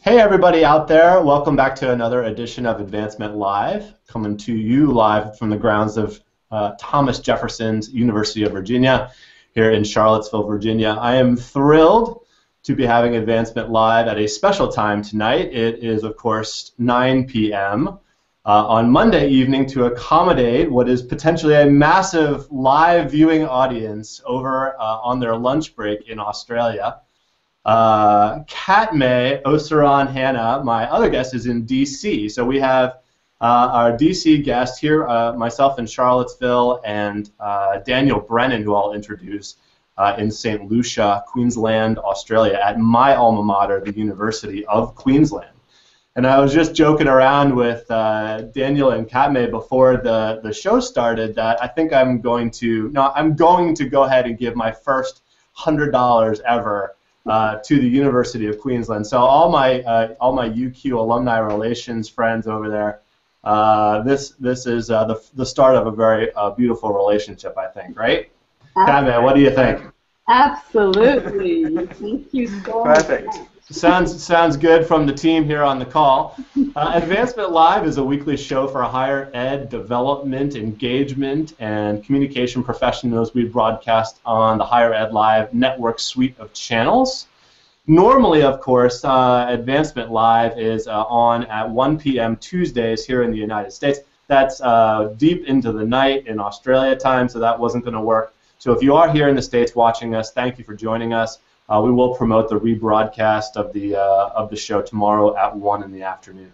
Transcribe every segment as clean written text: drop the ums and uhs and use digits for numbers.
Hey everybody out there, welcome back to another edition of Advancement Live, coming to you live from the grounds of Thomas Jefferson's University of Virginia here in Charlottesville, Virginia. I am thrilled to be having Advancement Live at a special time tonight. It is, of course, 9 p.m. On Monday evening to accommodate what is potentially a massive live viewing audience over on their lunch break in Australia. Khatmeh, Osseiran-Hanna, my other guest, is in D.C. So we have our D.C. guest here, myself in Charlottesville, and Daniel Brennan, who I'll introduce, in St. Lucia, Queensland, Australia, at my alma mater, the University of Queensland. And I was just joking around with Daniel and Khatmeh before the show started that I think I'm going to go ahead and give my first $100 ever to the University of Queensland. So all my UQ alumni relations friends over there, this is the start of a very beautiful relationship, I think, right? Khatmeh, what do you think? Absolutely. Thank you so much. Perfect. Sounds good from the team here on the call. Advancement Live is a weekly show for higher ed development, engagement, and communication professionals. We broadcast on the Higher Ed Live network suite of channels. Normally, of course, Advancement Live is on at 1 p.m. Tuesdays here in the United States. That's deep into the night in Australia time, so that wasn't going to work. So if you are here in the States watching us, thank you for joining us. We will promote the rebroadcast of the show tomorrow at 1 in the afternoon.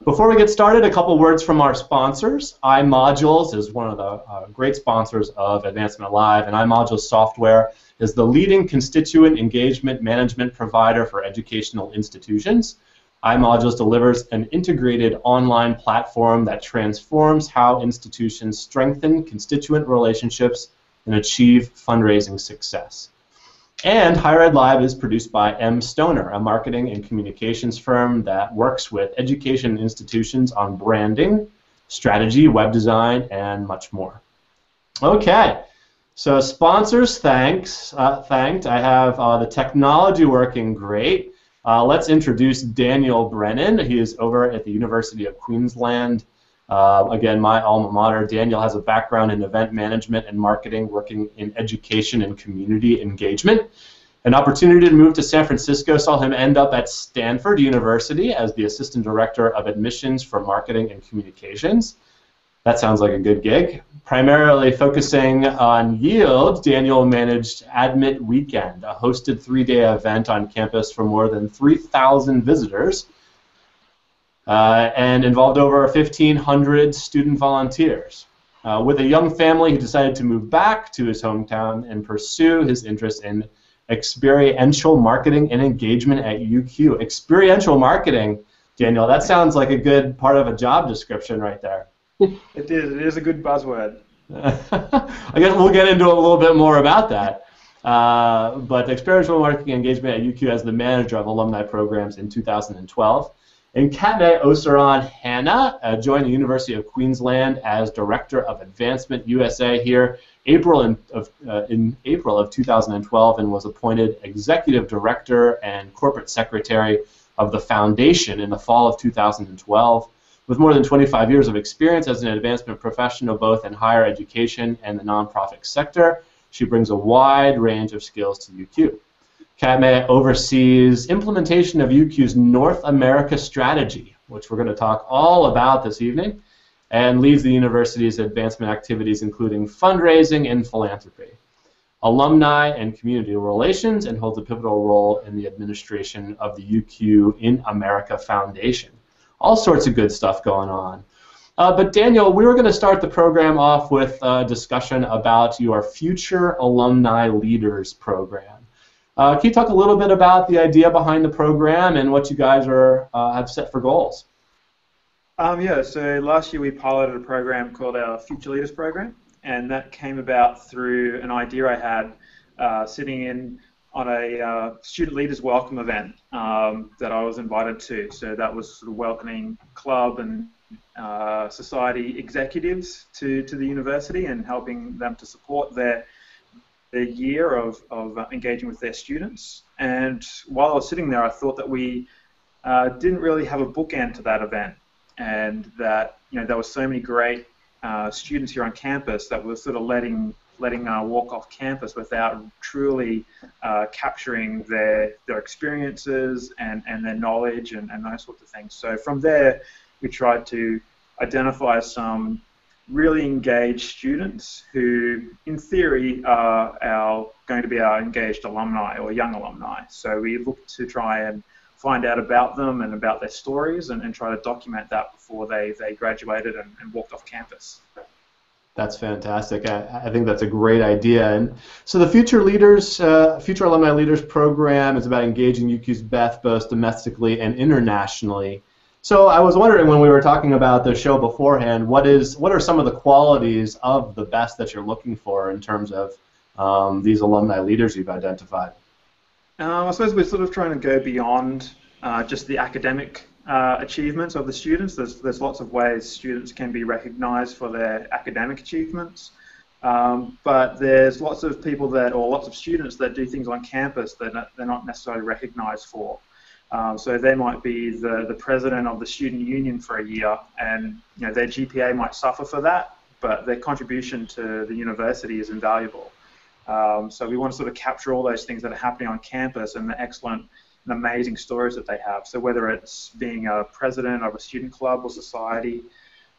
Before we get started, a couple words from our sponsors. iModules is one of the great sponsors of Advancement Live, and iModules software is the leading constituent engagement management provider for educational institutions. iModules delivers an integrated online platform that transforms how institutions strengthen constituent relationships and achieve fundraising success. And Higher Ed Live is produced by M. Stoner, a marketing and communications firm that works with education institutions on branding, strategy, web design, and much more. Okay, so sponsors thanked. I have the technology working great. Let's introduce Daniel Brennan. He is over at the University of Queensland. Again, my alma mater. Daniel has a background in event management and marketing, working in education and community engagement. An opportunity to move to San Francisco saw him end up at Stanford University as the Assistant Director of Admissions for Marketing and Communications. That sounds like a good gig. Primarily focusing on yield, Daniel managed Admit Weekend, a hosted 3-day event on campus for more than 3,000 visitors. And involved over 1,500 student volunteers. With a young family, he decided to move back to his hometown and pursue his interest in experiential marketing and engagement at UQ. Experiential marketing, Daniel, that sounds like a good part of a job description right there. It is a good buzzword. I guess we'll get into a little bit more about that. But experiential marketing and engagement at UQ as the manager of alumni programs in 2012. And Khatmeh Osseiran-Hanna joined the University of Queensland as Director of Advancement USA here in April of 2012 and was appointed Executive Director and Corporate Secretary of the Foundation in the fall of 2012. With more than 25 years of experience as an advancement professional both in higher education and the nonprofit sector, she brings a wide range of skills to UQ. Khatmeh oversees implementation of UQ's North America strategy, which we're going to talk all about this evening, and leads the university's advancement activities including fundraising and philanthropy, alumni and community relations, and holds a pivotal role in the administration of the UQ in America Foundation. All sorts of good stuff going on. But Daniel, we were going to start the program off with a discussion about your Future Alumni Leaders program. Can you talk a little bit about the idea behind the program and what you guys have set for goals? Yeah, so last year we piloted a program called our Future Leaders program, and that came about through an idea I had sitting in on a student leaders welcome event that I was invited to. So that was sort of welcoming club and society executives to the university and helping them to support their year of engaging with their students. And while I was sitting there, I thought that we didn't really have a bookend to that event, and that there were so many great students here on campus that were sort of letting walk off campus without truly capturing their experiences and their knowledge and those sorts of things. So from there, we tried to identify some really engaged students who, in theory, are going to be our engaged alumni or young alumni. So we looked to try and find out about them and about their stories and try to document that before they graduated and walked off campus. That's fantastic. I think that's a great idea. And so the Future Alumni Leaders program is about engaging UQ's best both domestically and internationally. So I was wondering, when we were talking about the show beforehand, what are some of the qualities of the best that you're looking for in terms of these alumni leaders you've identified? I suppose we're sort of trying to go beyond just the academic achievements of the students. There's lots of ways students can be recognized for their academic achievements, but there's lots of students that do things on campus that they're not necessarily recognized for. So they might be the president of the student union for a year, and their GPA might suffer for that, but their contribution to the university is invaluable. So we want to sort of capture all those things that are happening on campus and the excellent and amazing stories that they have. So whether it's being a president of a student club or society,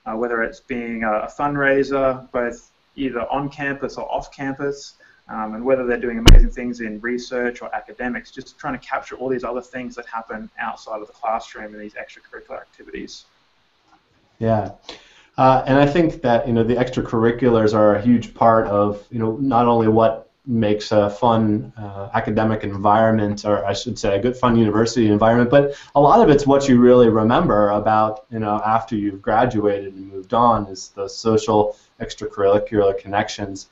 whether it's being a fundraiser, both either on campus or off campus, and whether they're doing amazing things in research or academics, just trying to capture all these other things that happen outside of the classroom and these extracurricular activities. Yeah. And I think that the extracurriculars are a huge part of not only what makes a fun academic environment, or I should say a good fun university environment, but a lot of it's what you really remember about after you've graduated and moved on, is the social extracurricular connections.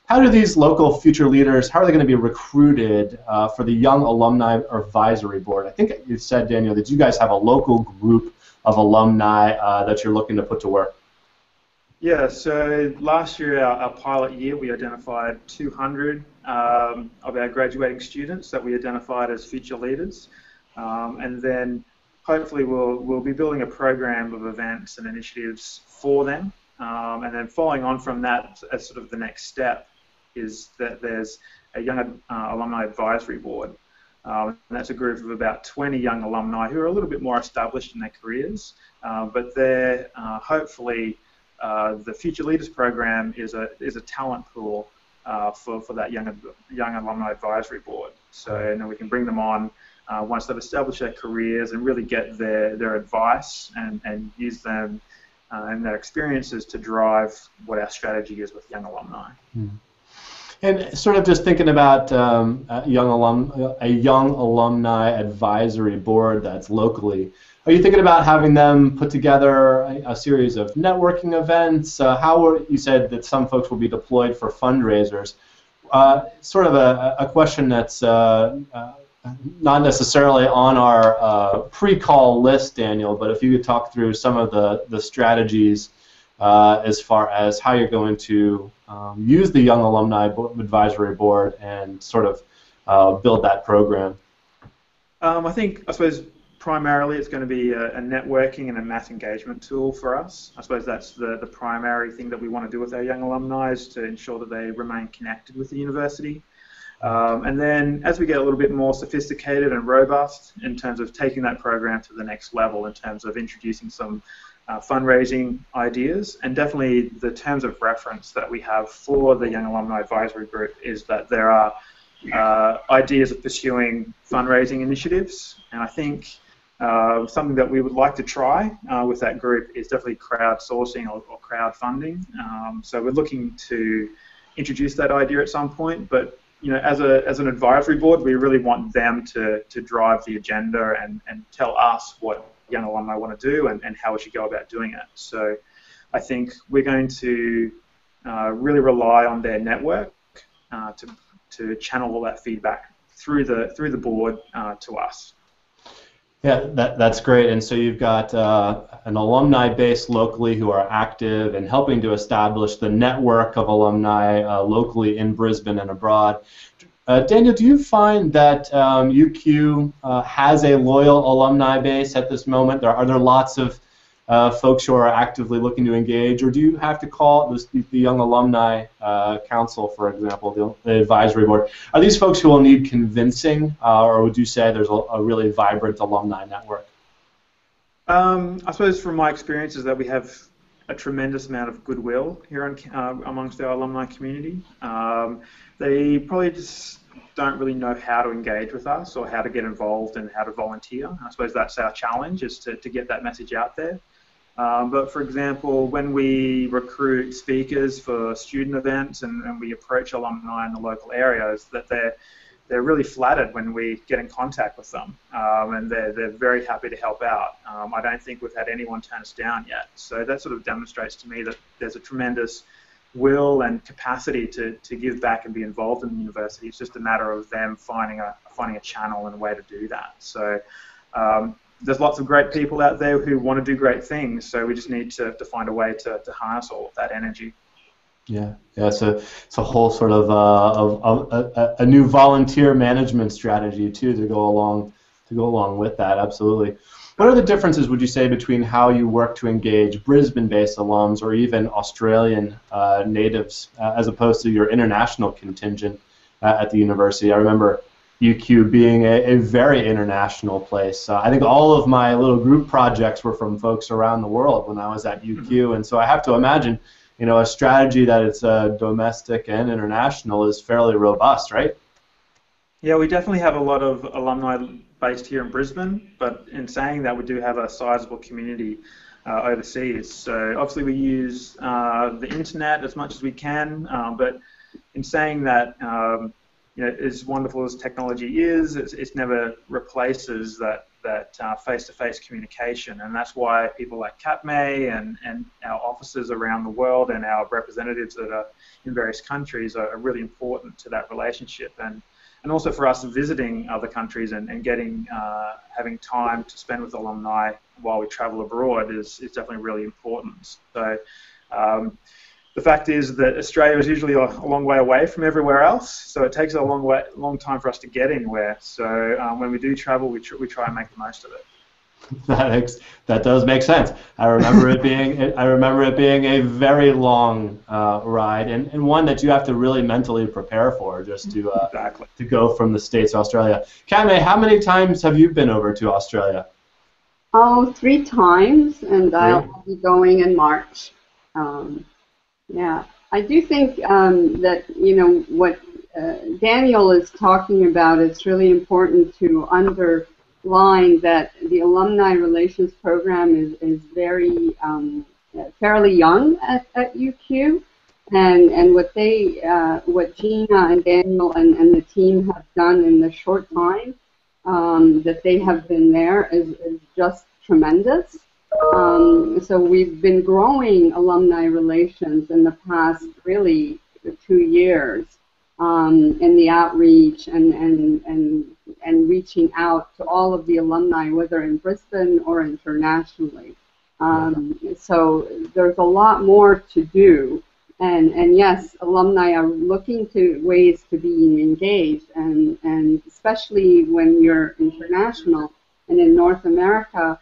How do these local future leaders, how are they going to be recruited for the Young Alumni Advisory Board? I think you said, Daniel, that you guys have a local group of alumni that you're looking to put to work. Yeah, so last year, our pilot year, we identified 200 of our graduating students that we identified as future leaders. And then hopefully we'll be building a program of events and initiatives for them. And then following on from that, as sort of the next step, is that there's a Young Alumni Advisory Board. And that's a group of about 20 young alumni who are a little bit more established in their careers, but they're hopefully the Future Leaders program is a talent pool for that young alumni advisory board. So we can bring them on once they've established their careers and really get their advice and use them and their experiences to drive what our strategy is with young alumni. And sort of just thinking about a young alumni advisory board that's locally, are you thinking about having them put together a series of networking events? You said that some folks will be deployed for fundraisers. Sort of a question that's not necessarily on our pre-call list, Daniel, but if you could talk through some of the strategies as far as how you're going to use the Young Alumni Advisory Board and sort of build that program. I suppose primarily it's going to be a networking and a mass engagement tool for us. I suppose that's the primary thing that we want to do with our young alumni, is to ensure that they remain connected with the university. And then as we get a little bit more sophisticated and robust in terms of taking that program to the next level, in terms of introducing some fundraising ideas, and definitely the terms of reference that we have for the Young Alumni Advisory Group is that there are ideas of pursuing fundraising initiatives, and I think something that we would like to try with that group is definitely crowdsourcing or crowdfunding. So we're looking to introduce that idea at some point, but as an advisory board, we really want them to drive the agenda and tell us what young alumni want to do and how we should go about doing it. So I think we're going to really rely on their network to channel all that feedback through the board to us. Yeah, that's great. And so you've got an alumni base locally who are active and helping to establish the network of alumni locally in Brisbane and abroad. Daniel, do you find that UQ has a loyal alumni base at this moment? Are there lots of folks who are actively looking to engage, or do you have to call the Young Alumni Council, for example, the advisory board? Are these folks who will need convincing, or would you say there's a really vibrant alumni network? I suppose from my experience is that we have a tremendous amount of goodwill here amongst our alumni community. They probably just don't really know how to engage with us or how to get involved and how to volunteer. I suppose that's our challenge, is to get that message out there. But for example, when we recruit speakers for student events and we approach alumni in the local areas, that they're really flattered when we get in contact with them, and they're very happy to help out. I don't think we've had anyone turn us down yet. So that sort of demonstrates to me that there's a tremendous will and capacity to give back and be involved in the university. It's just a matter of them finding a channel and a way to do that. So there's lots of great people out there who want to do great things, so we just need to find a way to harness all of that energy. Yeah. It's a whole sort of a new volunteer management strategy too to go along with that. Absolutely. What are the differences, would you say, between how you work to engage Brisbane-based alums or even Australian natives as opposed to your international contingent at the university? I remember UQ being a very international place. I think all of my little group projects were from folks around the world when I was at UQ, and so I have to imagine, a strategy that it's domestic and international is fairly robust, right? Yeah, we definitely have a lot of alumni based here in Brisbane, but in saying that, we do have a sizable community overseas. So obviously we use the internet as much as we can, but in saying that, as wonderful as technology is, it never replaces that face-to-face communication, and that's why people like Khatmeh and our officers around the world and our representatives that are in various countries are really important to that relationship, and also for us visiting other countries and having time to spend with alumni while we travel abroad is definitely really important. So the fact is that Australia is usually a long way away from everywhere else, so it takes a long time for us to get anywhere. So when we do travel, we try and make the most of it. That does make sense. I remember it being a very long ride, and one that you have to really mentally prepare for, just to Exactly. to go from the States to Australia. Khatmeh, how many times have you been over to Australia? Oh, 3 times, and I'll be going in March. Yeah, I do think that what Daniel is talking about, it's really important to underline that the Alumni Relations Program is very fairly young at UQ, and what Gina and Daniel and the team have done in the short time that they have been there is just tremendous. So we've been growing alumni relations in the past really 2 years in the outreach and reaching out to all of the alumni, whether in Brisbane or internationally. So there's a lot more to do. And yes, alumni are looking to ways to be engaged, and especially when you're international and in North America,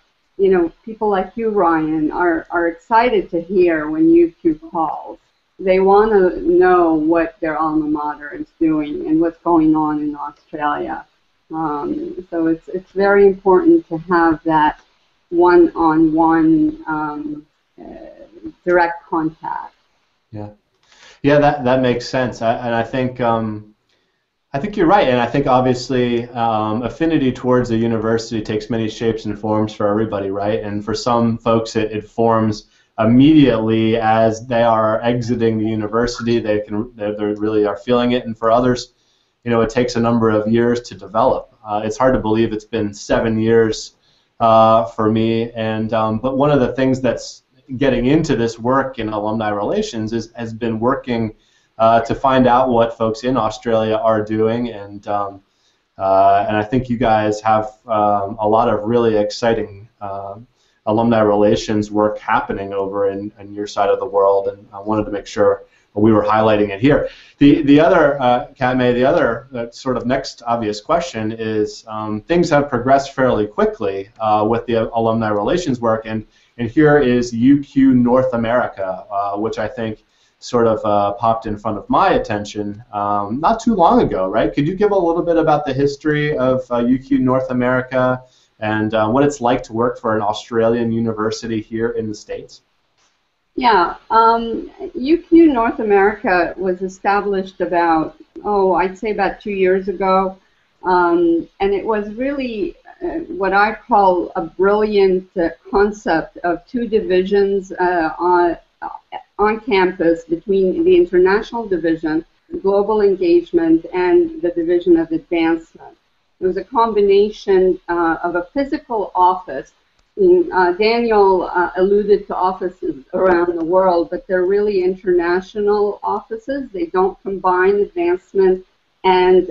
people like you, Ryan, are excited to hear when UQ calls. They want to know what their alma mater is doing and what's going on in Australia. So it's very important to have that one-on-one direct contact. Yeah, that makes sense, and I think you're right, and I think obviously affinity towards the university takes many shapes and forms for everybody, right? And for some folks, it forms immediately as they are exiting the university. They really are feeling it, and for others, it takes a number of years to develop. It's hard to believe it's been 7 years for me, and but one of the things that's getting into this work in alumni relations has been working to find out what folks in Australia are doing, and I think you guys have a lot of really exciting alumni relations work happening over in your side of the world, and I wanted to make sure we were highlighting it here. The other, Khatmeh, the other sort of next obvious question is things have progressed fairly quickly with the alumni relations work, and here is UQ North America, which I think sort of popped in front of my attention not too long ago, right? Could you give a little bit about the history of UQ North America and what it's like to work for an Australian university here in the States? Yeah, UQ North America was established about, I'd say about 2 years ago, and it was really what I call a brilliant concept of two divisions on campus between the international division, global engagement, and the division of advancement. It was a combination of a physical office. Daniel alluded to offices around the world, but they're really international offices. They don't combine advancement and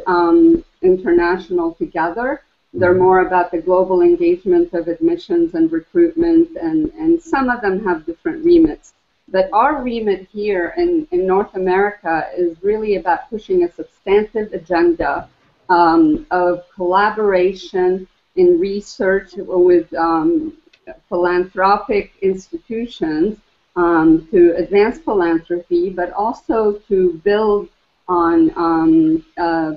international together. They're more about the global engagement of admissions and recruitment, and some of them have different remits. But our remit here in North America is really about pushing a substantive agenda of collaboration in research with philanthropic institutions to advance philanthropy, but also to build on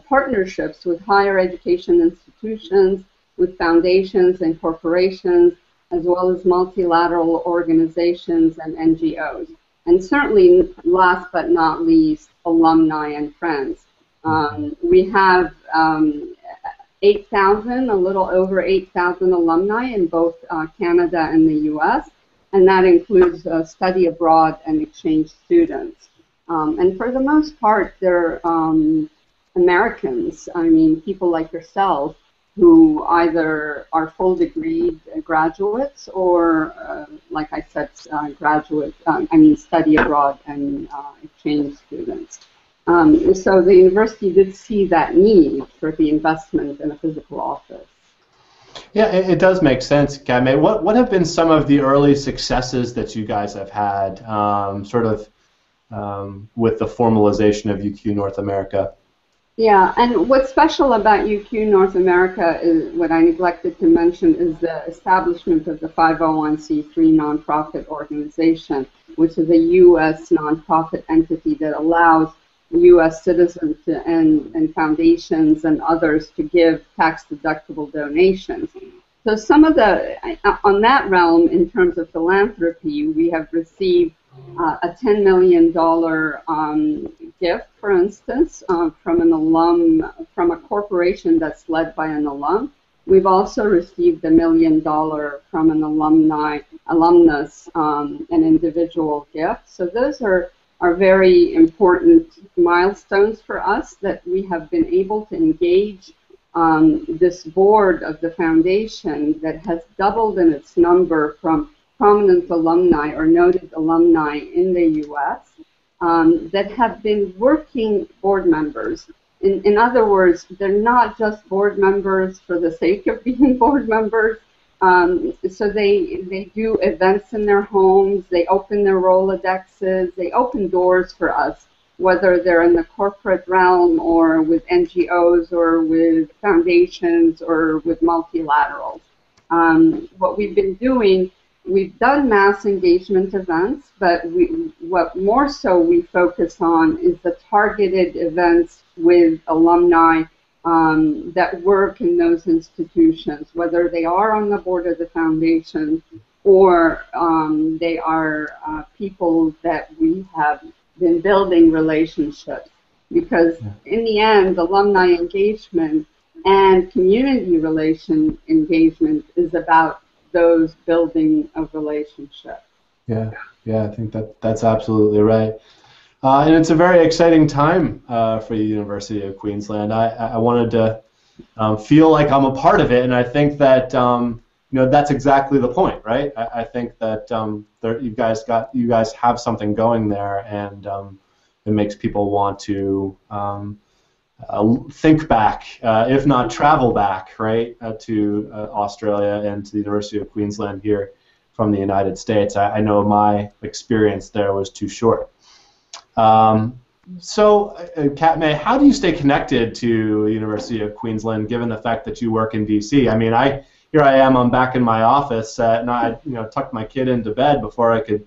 partnerships with higher education institutions, with foundations and corporations, as well as multilateral organizations and NGOs. And certainly, last but not least, alumni and friends. We have 8,000, a little over 8,000 alumni in both Canada and the U.S., and that includes study abroad and exchange students. And for the most part, they're Americans, I mean, people like yourself, who either are full degree graduates or, like I said, study abroad and exchange students. So the university did see that need for the investment in a physical office. Yeah, it does make sense, Khatmeh. What have been some of the early successes that you guys have had, with the formalization of UQ North America? Yeah, and what's special about UQ North America is, what I neglected to mention, is the establishment of the 501c3 nonprofit organization, which is a U.S. nonprofit entity that allows U.S. citizens and foundations and others to give tax-deductible donations. So some of the, on that realm, in terms of philanthropy, we have received a $10 million gift, for instance, from an alum, from a corporation that's led by an alum. We've also received $1 million from an alumnus, an individual gift. So those are very important milestones for us, that we have been able to engage this board of the foundation that has doubled in its number from prominent alumni or noted alumni in the U.S. That have been working board members. In other words, they're not just board members for the sake of being board members. So they do events in their homes, they open their Rolodexes, they open doors for us, whether they're in the corporate realm or with NGOs or with foundations or with multilaterals. What we've been doing, we've done mass engagement events, but what more so we focus on is the targeted events with alumni that work in those institutions, whether they are on the board of the foundation or they are people that we have been building relationships. Because in the end, alumni engagement and community relation engagement is about those building of relationships. Yeah, I think that's absolutely right. And it's a very exciting time for the University of Queensland. I wanted to feel like I'm a part of it, and I think that that's exactly the point, right? I think that you guys have something going there, and it makes people want to think back, if not travel back, right, to Australia and to the University of Queensland here from the United States. I know my experience there was too short. Khatmeh, how do you stay connected to University of Queensland, given the fact that you work in DC? I mean, here I am. I'm back in my office, and I tucked my kid into bed before I could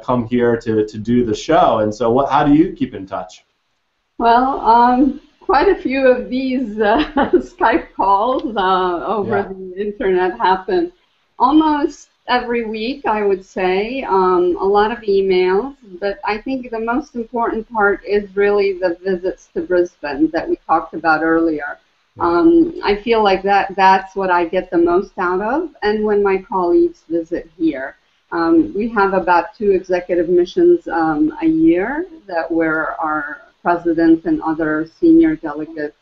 come here to do the show. And so, how do you keep in touch? Well, quite a few of these Skype calls over the internet happen almost every week, I would say. A lot of emails, but I think the most important part is really the visits to Brisbane that we talked about earlier. I feel like that's what I get the most out of, and when my colleagues visit here. We have about 2 executive missions a year where our president and other senior delegates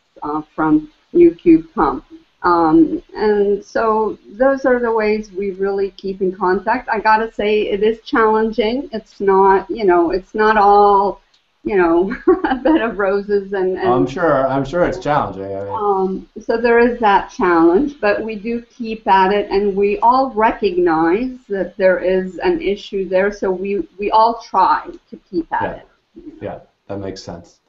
from UQ come. And so those are the ways we really keep in contact. I gotta say, it is challenging. It's not, it's not all, a bed of roses and I'm sure it's challenging. I mean. So there is that challenge, but we do keep at it, and we all recognize that there is an issue there. So we all try to keep at it. Yeah, that makes sense.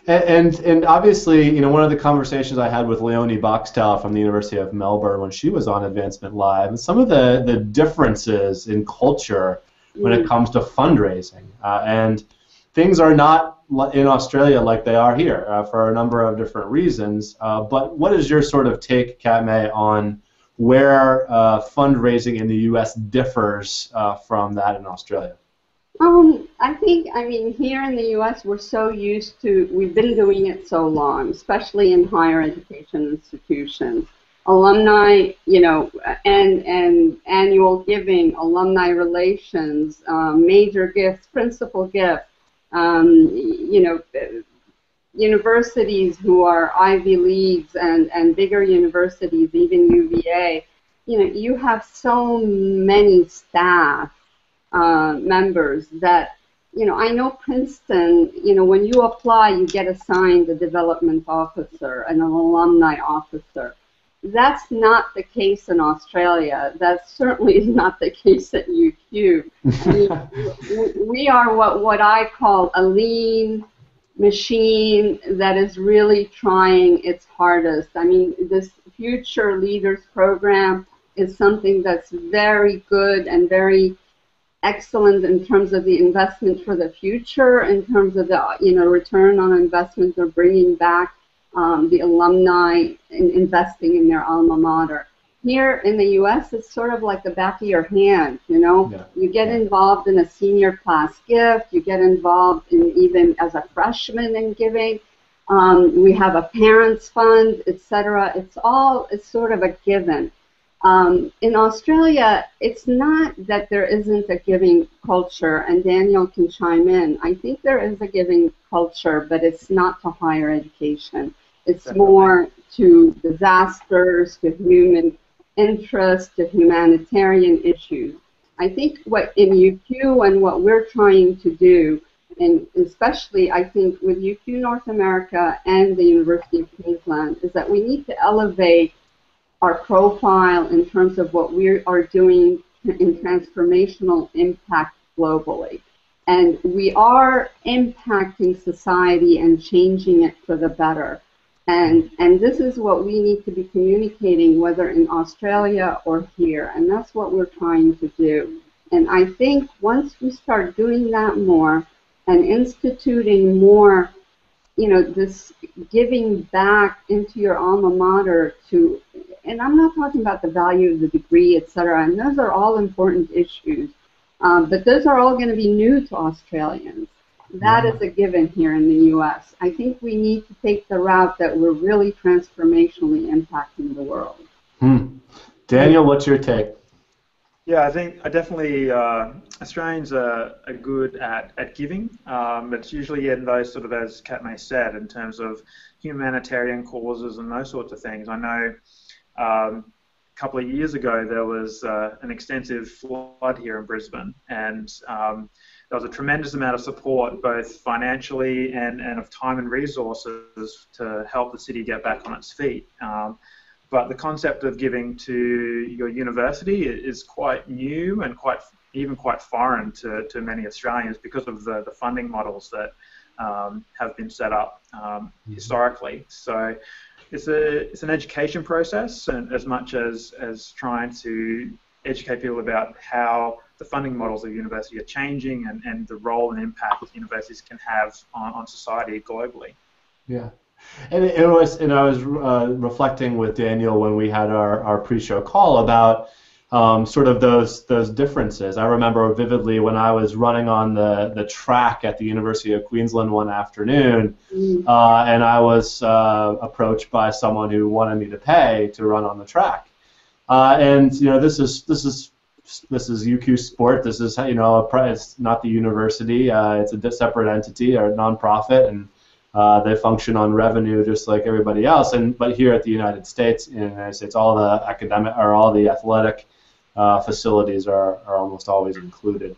And obviously, one of the conversations I had with Leonie Boxtel from the University of Melbourne when she was on Advancement Live, and some of the differences in culture when it comes to fundraising. And things are not in Australia like they are here for a number of different reasons. But what is your sort of take, Khatmeh, on where fundraising in the U.S. differs from that in Australia? I mean, here in the U.S., we're so used to, we've been doing it so long, especially in higher education institutions. Alumni, and annual giving, alumni relations, major gifts, principal gifts, universities who are Ivy Leagues and bigger universities, even UVA, you have so many staff members that, I know Princeton, when you apply, you get assigned a development officer and an alumni officer. That's not the case in Australia. That certainly is not the case at UQ. We are what I call a lean machine that is really trying its hardest. I mean, this Future Leaders program is something that's very good and very excellent in terms of the investment for the future, in terms of the return on investment they're bringing back the alumni in investing in their alma mater. Here in the U.S., it's sort of like the back of your hand, You get involved in a senior class gift, you get involved in even as a freshman in giving. We have a parents fund, etc. It's sort of a given. In Australia, it's not that there isn't a giving culture, and Daniel can chime in. I think there is a giving culture, but it's not to higher education. It's more to disasters, to human interest, to humanitarian issues. I think what in UQ and what we're trying to do, and especially I think with UQ North America and the University of Queensland, is that we need to elevate our profile in terms of what we are doing in transformational impact globally. And we are impacting society and changing it for the better. And this is what we need to be communicating, whether in Australia or here. And that's what we're trying to do. And I think once we start doing that more and instituting more, this giving back into your alma mater to, and I'm not talking about the value of the degree, et cetera, and those are all important issues, but those are all going to be new to Australians. That is a given here in the U.S. I think we need to take the route that we're really transformationally impacting the world. Daniel, what's your take? Yeah, I think definitely Australians are good at giving, but it's usually in those sort of, as Khatmeh said, in terms of humanitarian causes and those sorts of things. I know a couple of years ago there was an extensive flood here in Brisbane, and there was a tremendous amount of support, both financially and of time and resources, to help the city get back on its feet. But the concept of giving to your university is quite new and quite even quite foreign to many Australians because of the funding models that have been set up historically. So it's an education process, and as much as trying to educate people about how the funding models of university are changing and the role and impact that universities can have on society globally. Yeah. And it was, and I was reflecting with Daniel when we had our pre-show call about sort of those differences. I remember vividly when I was running on the track at the University of Queensland one afternoon, and I was approached by someone who wanted me to pay to run on the track. And you know, this is UQ Sport. This is, you know, it's not the university. It's a separate entity or a nonprofit, and they function on revenue just like everybody else. But here at the United States, all the academic or all the athletic facilities are almost always included.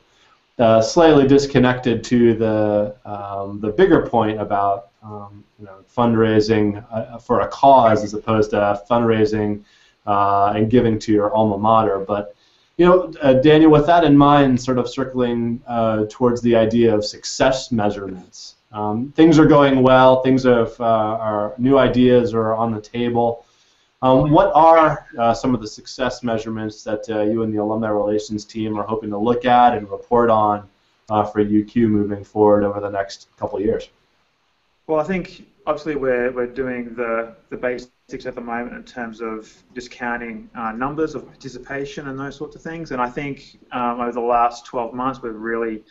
Slightly disconnected to the bigger point about you know, fundraising for a cause as opposed to fundraising and giving to your alma mater. But you know, Daniel, with that in mind, sort of circling towards the idea of success measurements. Things are going well. Things are new ideas are on the table. What are some of the success measurements that you and the alumni relations team are hoping to look at and report on for UQ moving forward over the next couple of years? Well, I think obviously we're doing the basics at the moment in terms of discounting numbers of participation and those sorts of things. And I think over the last 12 months we've really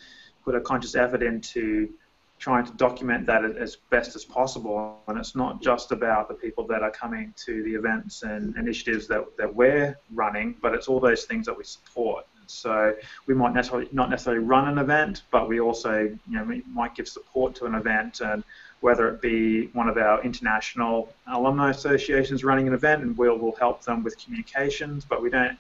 put a conscious effort into trying to document that as best as possible. And it's not just about the people that are coming to the events and initiatives that we're running, but it's all those things that we support. So we might not necessarily run an event, but we also, you know, we might give support to an event, and whether it be one of our international alumni associations running an event, and we'll help them with communications, but we don't,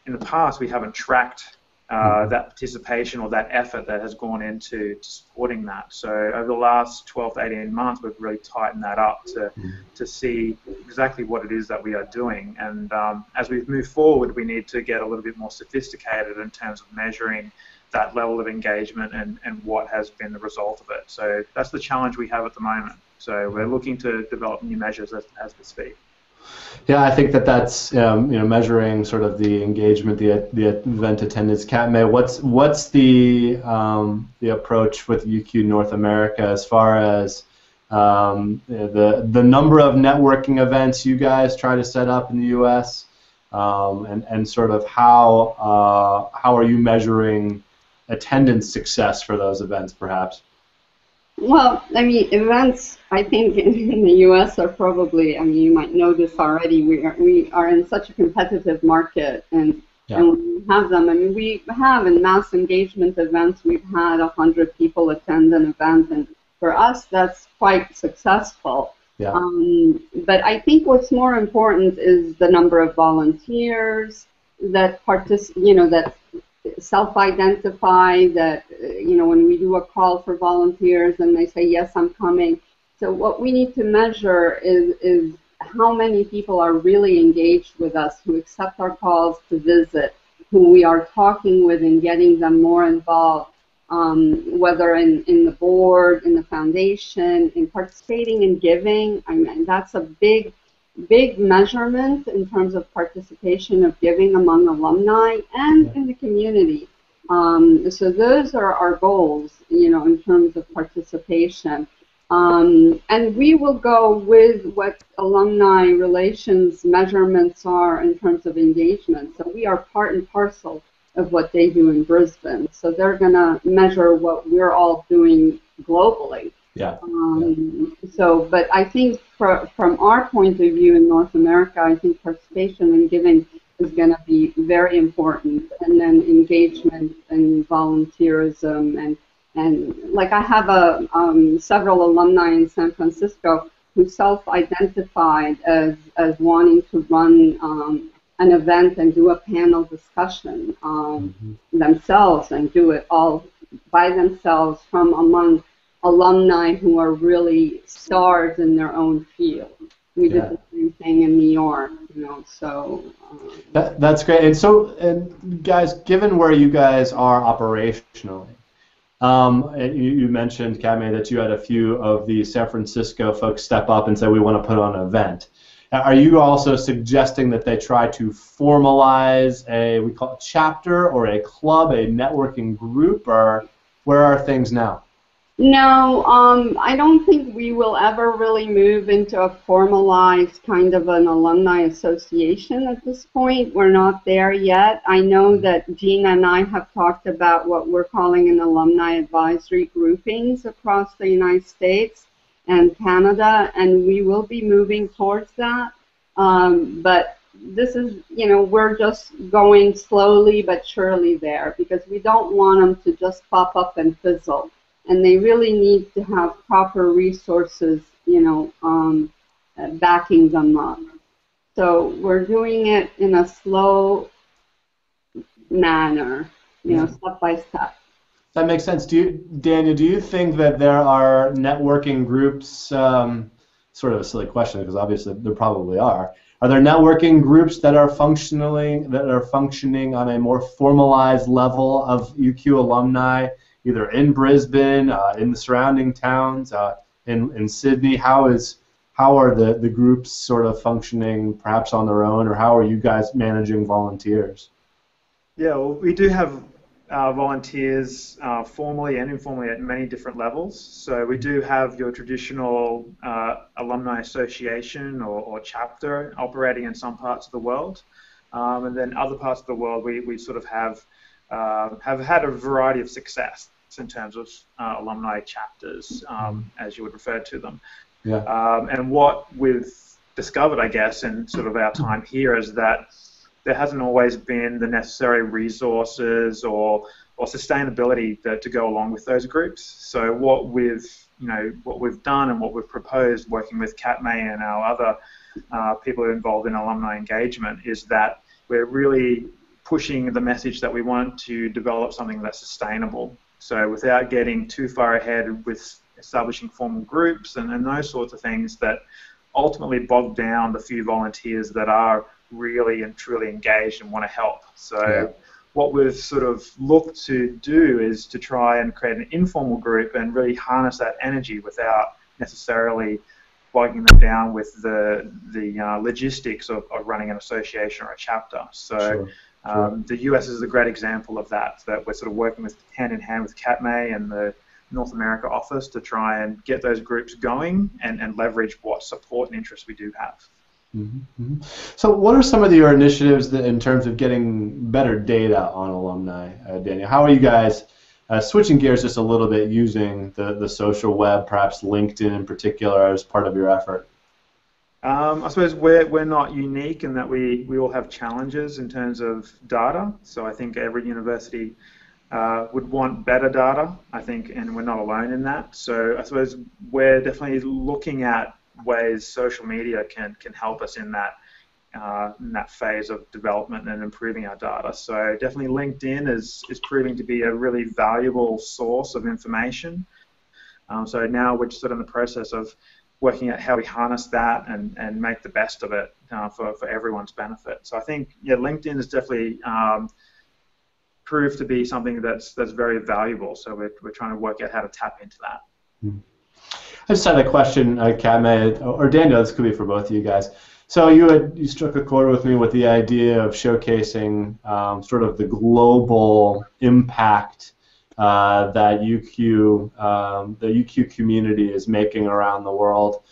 in the past we haven't tracked that participation or that effort that has gone into supporting that. So over the last 12 to 18 months, we've really tightened that up to see exactly what it is that we are doing. And as we move forward, we need to get a little bit more sophisticated in terms of measuring that level of engagement and what has been the result of it. So that's the challenge we have at the moment. So we're looking to develop new measures as we speak. Yeah, I think that's you know, measuring sort of the engagement, the event attendance. Khatmeh, what's the approach with UQ North America as far as the number of networking events you guys try to set up in the U.S. And sort of how are you measuring attendance success for those events, perhaps? Well, I mean, events, I think, in the U.S. are probably, I mean, you might know this already, we are in such a competitive market, and we have them. I mean, we have in mass engagement events, we've had 100 people attend an event, and for us, that's quite successful. Yeah. But I think what's more important is the number of volunteers that that self-identify, that, you know, when we do a call for volunteers and they say, yes, I'm coming. So what we need to measure is how many people are really engaged with us, who accept our calls to visit, who we are talking with and getting them more involved, whether in the board, in the foundation, in participating in giving. I mean, that's a big measurement in terms of participation of giving among alumni and in the community. So those are our goals, you know, in terms of participation. And we will go with what alumni relations measurements are in terms of engagement. So we are part and parcel of what they do in Brisbane. So they're going to measure what we're all doing globally. Yeah. So, but I think from our point of view in North America, I think participation and giving is going to be very important, and then engagement and volunteerism, and like I have several alumni in San Francisco who self-identified as wanting to run an event and do a panel discussion themselves, and do it all by themselves from among alumni who are really stars in their own field. We did the same thing in New York. You know, so. That's great. And so, and guys, given where you guys are operationally, you mentioned, Khatmeh, that you had a few of the San Francisco folks step up and say, we want to put on an event. Are you also suggesting that they try to formalize we call it chapter or a club, a networking group, or where are things now? No, I don't think we will ever really move into a formalized kind of an alumni association at this point. We're not there yet. I know that Gina and I have talked about what we're calling an alumni advisory groupings across the United States and Canada, and we will be moving towards that. But this is, you know, we're just going slowly but surely there because we don't want them to just pop up and fizzle. And they really need to have proper resources, you know, backing them up. So we're doing it in a slow manner, you know, step by step. That makes sense. Daniel, do you think that there are networking groups, sort of a silly question because obviously there probably are there networking groups that are functioning on a more formalized level of UQ alumni, either in Brisbane, in the surrounding towns, in Sydney? How are the groups sort of functioning, perhaps on their own, or how are you guys managing volunteers? Yeah, well, we do have volunteers formally and informally at many different levels. So we do have your traditional alumni association or chapter operating in some parts of the world, and then other parts of the world we sort of have had a variety of success in terms of alumni chapters, as you would refer to them. Yeah. And what we've discovered, I guess, in sort of our time here is that there hasn't always been the necessary resources or sustainability to go along with those groups. So what we've done and what we've proposed, working with Khatmeh and our other people involved in alumni engagement, is that we're really pushing the message that we want to develop something that's sustainable. So without getting too far ahead with establishing formal groups and those sorts of things that ultimately bog down the few volunteers that are really and truly engaged and want to help. So what we've sort of looked to do is to try and create an informal group and really harness that energy without necessarily bogging them down with the logistics of running an association or a chapter. So the US is a great example of that we're sort of working with hand in hand with Khatmeh and the North America office to try and get those groups going and leverage what support and interest we do have. Mm-hmm. So what are some of your initiatives that, in terms of getting better data on alumni, Daniel? How are you guys switching gears just a little bit, using the social web, perhaps LinkedIn in particular, as part of your effort? I suppose we're not unique in that we all have challenges in terms of data. So I think every university would want better data, I think, and we're not alone in that. So I suppose we're definitely looking at ways social media can help us in that phase of development and improving our data. So definitely LinkedIn is proving to be a really valuable source of information. So now we're just sort of in the process of working out how we harness that and make the best of it for everyone's benefit. So I think LinkedIn is definitely proved to be something that's very valuable. So we're trying to work out how to tap into that. Mm-hmm. I just had a question, Khatmeh, or Daniel, this could be for both of you guys. So you struck a chord with me with the idea of showcasing sort of the global impact that the UQ community is making around the world.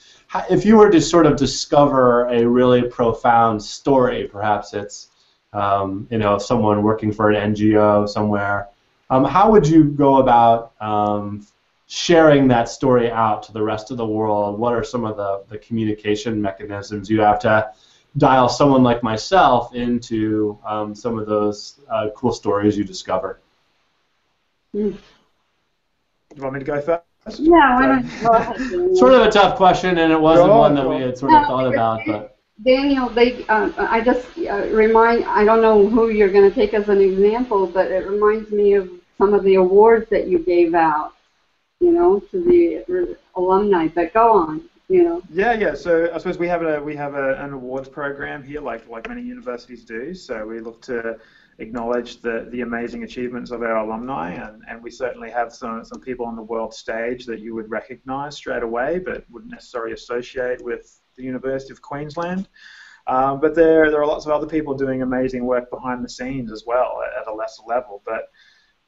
If you were to sort of discover a really profound story, perhaps it's someone working for an NGO somewhere, how would you go about sharing that story out to the rest of the world? What are some of the communication mechanisms you have to dial someone like myself into some of those cool stories you discover? You want me to go first? Yeah, why don't you go ahead. Sort of a tough question, and it wasn't one that we had sort of thought about. But Daniel, I just I don't know who you're going to take as an example, but it reminds me of some of the awards that you gave out, to the alumni. But go on. You know. Yeah. So I suppose we have an awards program here, like many universities do. So we look to acknowledge the amazing achievements of our alumni, and we certainly have some people on the world stage that you would recognise straight away, but wouldn't necessarily associate with the University of Queensland. But there are lots of other people doing amazing work behind the scenes as well at a lesser level. But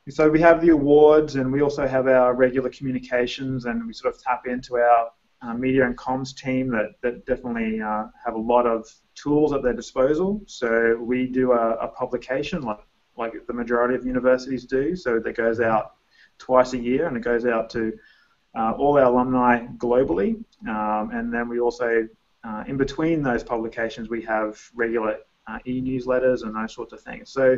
so we have the awards, and we also have our regular communications, and we sort of tap into our media and comms team that definitely have a lot of tools at their disposal. So we do a publication like the majority of universities do. So that goes out twice a year, and it goes out to all our alumni globally. And then we also, in between those publications, we have regular e-newsletters and those sorts of things. So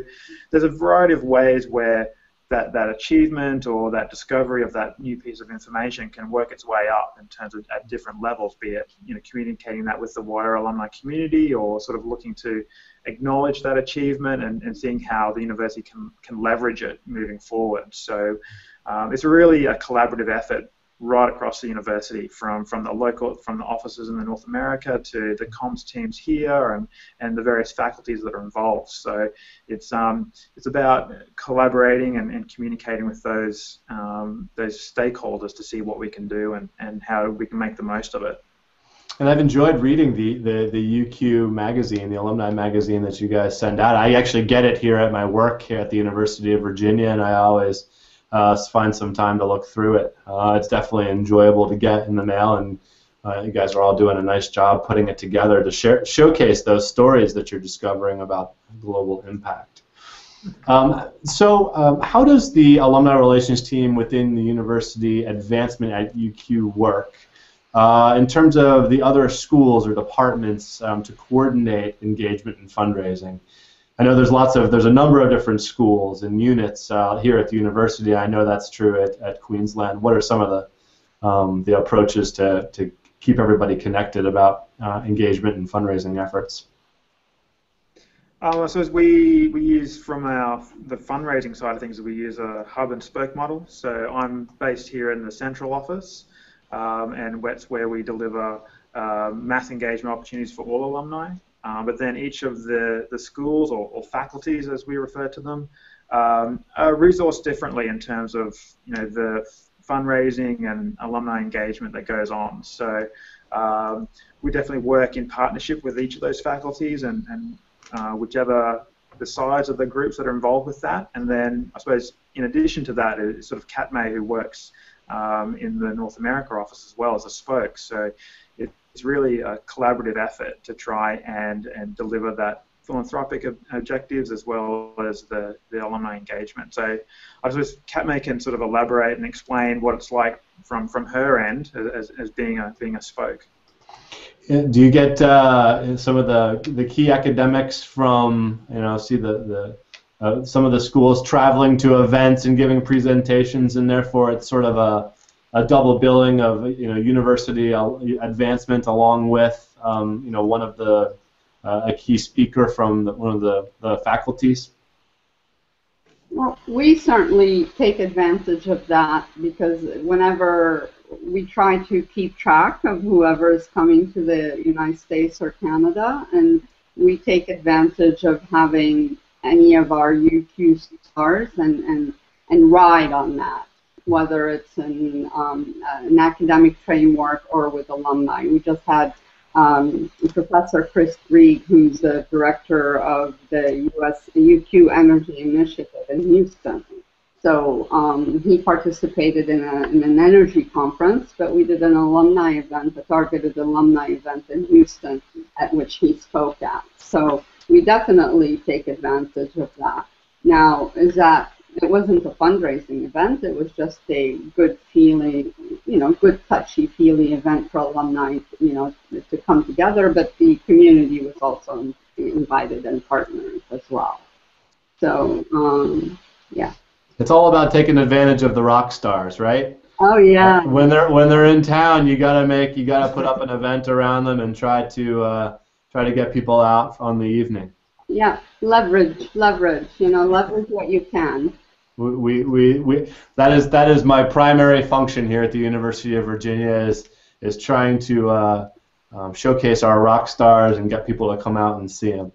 there's a variety of ways where that achievement or that discovery of that new piece of information can work its way up in terms of at different levels, be it communicating that with the wider alumni community, or sort of looking to acknowledge that achievement and seeing how the university can leverage it moving forward. So it's really a collaborative effort right across the university, from the offices in North America to the comms teams here and the various faculties that are involved. So it's about collaborating and communicating with those stakeholders to see what we can do and how we can make the most of it. And I've enjoyed reading the UQ magazine, the alumni magazine that you guys send out. I actually get it here at my work here at the University of Virginia, and I always find some time to look through it. It's definitely enjoyable to get in the mail, and you guys are all doing a nice job putting it together to showcase those stories that you're discovering about global impact. So how does the alumni relations team within the university advancement at UQ work in terms of the other schools or departments to coordinate engagement and fundraising? I know there's a number of different schools and units here at the university. I know that's true at Queensland. What are some of the approaches to keep everybody connected about engagement and fundraising efforts? So as we use from the fundraising side of things, we use a hub and spoke model. So I'm based here in the central office, and that's where we deliver mass engagement opportunities for all alumni. But then each of the schools or faculties, as we refer to them, are resourced differently in terms of the fundraising and alumni engagement that goes on. So we definitely work in partnership with each of those faculties and whichever the size of the groups that are involved with that. And then I suppose in addition to that is sort of Khatmeh, who works in the North America office as well as a spoke. So it's really a collaborative effort to try and deliver that philanthropic objectives as well as the alumni engagement. So I suppose Khatmeh can sort of elaborate and explain what it's like from her end as being a spoke. Do you get some of the key academics from see some of the schools traveling to events and giving presentations, and therefore it's sort of a double billing of university advancement along with one of the a key speaker from one of the faculties? Well, we certainly take advantage of that because whenever we try to keep track of whoever is coming to the United States or Canada, and we take advantage of having any of our UQ stars and ride on that, whether it's in an academic framework or with alumni. We just had Professor Chris Grieg, who's the director of the UQ Energy Initiative in Houston. So he participated in an energy conference, but we did an alumni event, a targeted alumni event in Houston at which he spoke at. So we definitely take advantage of that. Now, it wasn't a fundraising event, it was just a good feeling, good touchy-feely event for alumni, to come together, but the community was also invited and partners as well. So, yeah. It's all about taking advantage of the rock stars, right? Oh yeah. When they're in town, you gotta put up an event around them and try to get people out on the evening. Yeah, leverage, leverage what you can. That is my primary function here at the University of Virginia is is trying to showcase our rock stars and get people to come out and see them.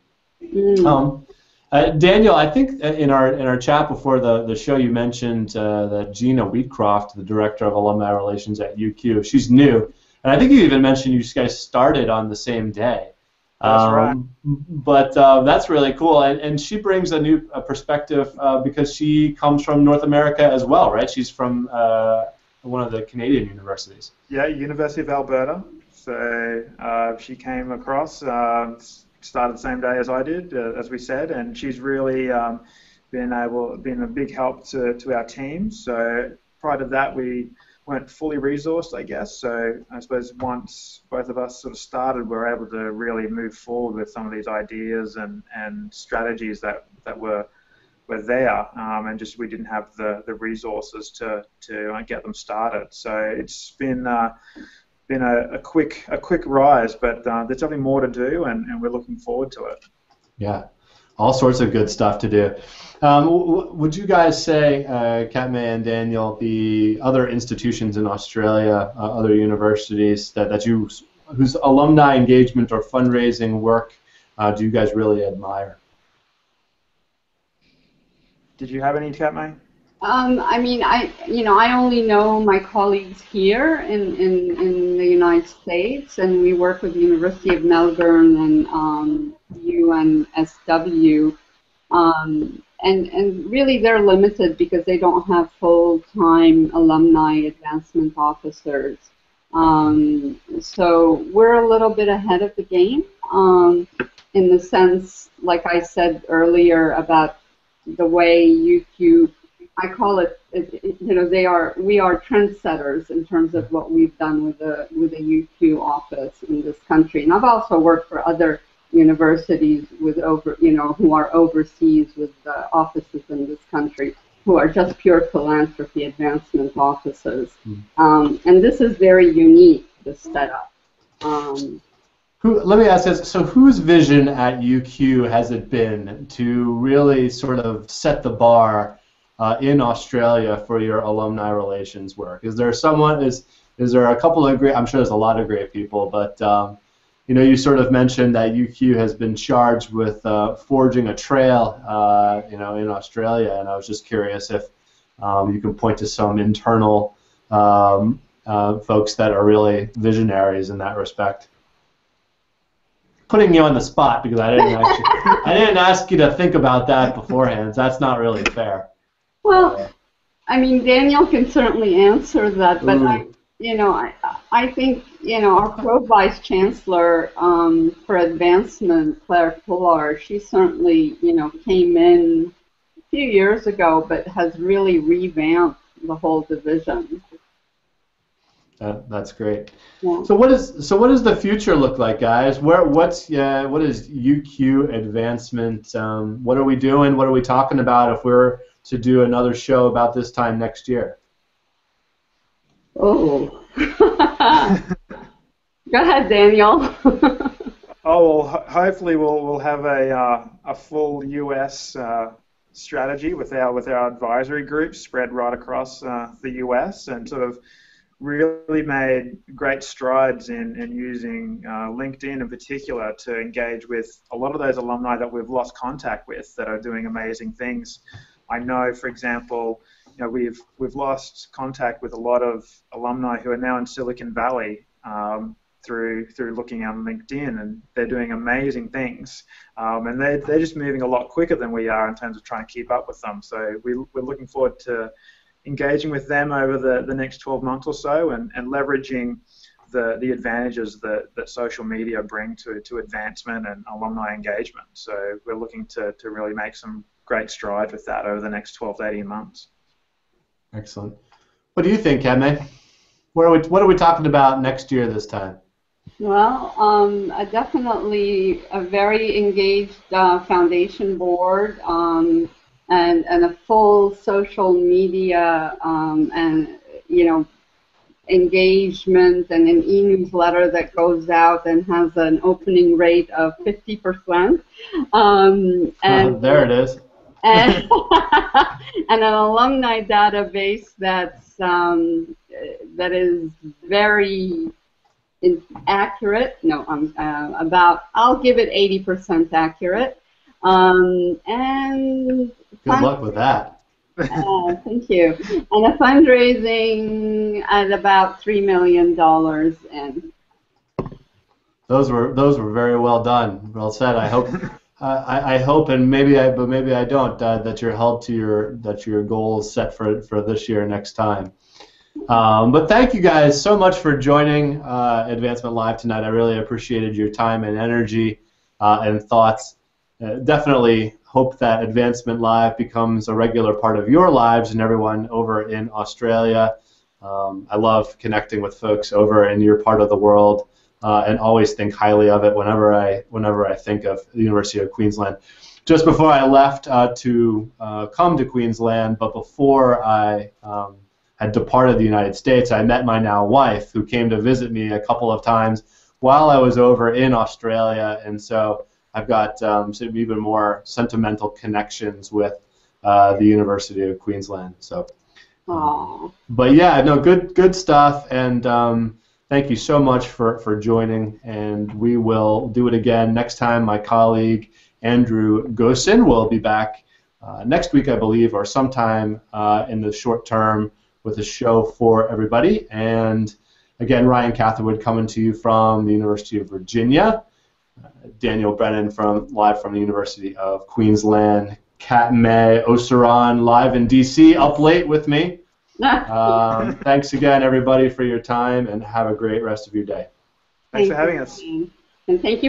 Daniel, I think in our chat before the show, you mentioned that Gina Wheatcroft, the director of alumni relations at UQ, she's new, and I think you even mentioned you guys started on the same day. That's right. But that's really cool, and she brings a new perspective because she comes from North America as well, right? She's from one of the Canadian universities. Yeah, University of Alberta. So she came across, started the same day as I did, as we said, and she's really been a big help to our team. So prior to that, we weren't fully resourced, I guess. So I suppose once both of us sort of started, we were able to really move forward with some of these ideas and strategies that were there, and just we didn't have the resources to get them started. So it's been a quick rise, but there's definitely more to do, and we're looking forward to it. Yeah, all sorts of good stuff to do. Would you guys say, Khatmeh and Daniel, the other institutions in Australia, other universities whose alumni engagement or fundraising work do you guys really admire? Did you have any, Khatmeh? I mean, I only know my colleagues here in the United States, and we work with the University of Melbourne and UNSW, and really they're limited because they don't have full-time alumni advancement officers. So we're a little bit ahead of the game in the sense, like I said earlier, about the way UQ, I call it, we are trendsetters in terms of what we've done with the UQ office in this country. And I've also worked for other universities who are overseas with offices in this country, who are just pure philanthropy advancement offices. And this is very unique, this setup. Let me ask this, so whose vision at UQ has it been to really sort of set the bar in Australia for your alumni relations work? Is there a couple of great, I'm sure there's a lot of great people, but you sort of mentioned that UQ has been charged with forging a trail in Australia, and I was just curious if you can point to some internal folks that are really visionaries in that respect. Putting you on the spot because I didn't ask you to think about that beforehand. So that's not really fair. Well, I mean, Daniel can certainly answer that, but I think our pro vice chancellor for advancement, Claire Fuller, she certainly came in a few years ago, but has really revamped the whole division. That's great. Yeah. So what does the future look like, guys? What is UQ advancement? What are we doing? What are we talking about if we're to do another show about this time next year? Oh. Go ahead, Daniel. Oh, well, hopefully we'll have a full US strategy with our advisory groups spread right across the US, and sort of really made great strides in using LinkedIn in particular to engage with a lot of those alumni that we've lost contact with that are doing amazing things. I know, for example, we've lost contact with a lot of alumni who are now in Silicon Valley through looking on LinkedIn, and they're doing amazing things, and they're just moving a lot quicker than we are in terms of trying to keep up with them. So we're looking forward to engaging with them over the next 12 months or so, and leveraging the advantages that social media bring to advancement and alumni engagement. So we're looking to really make some great strides with that over the next 12 to 18 months. Excellent. What do you think, Khatmeh? What are we talking about next year this time? Well, definitely a very engaged foundation board, and a full social media and engagement, and an e-newsletter that goes out and has an opening rate of 50%. And there it is. and an alumni database that is very is accurate. No, I'll give it 80% accurate. And good luck with that. Thank you. And a fundraising at about $3 million. And those were very well done. Well said. I hope I hope, and maybe I don't, that you're held to your goals set for this year next time. But thank you guys so much for joining Advancement Live tonight. I really appreciated your time and energy and thoughts. Definitely hope that Advancement Live becomes a regular part of your lives and everyone over in Australia. I love connecting with folks over in your part of the world, and always think highly of it whenever I think of the University of Queensland. Just before I left to come to Queensland, but before I had departed the United States, I met my now wife, who came to visit me a couple of times while I was over in Australia, and so I've got some even more sentimental connections with the University of Queensland. So, but yeah, no, good stuff, and thank you so much for joining, and we will do it again next time. My colleague Andrew Gosin will be back next week, I believe, or sometime in the short term, with a show for everybody. And again, Ryan Catherwood coming to you from the University of Virginia. Daniel Brennan live from the University of Queensland. Khatmeh, Osseiran, live in DC, up late with me. Thanks again, everybody, for your time, and have a great rest of your day. Thanks for having us. And thank you.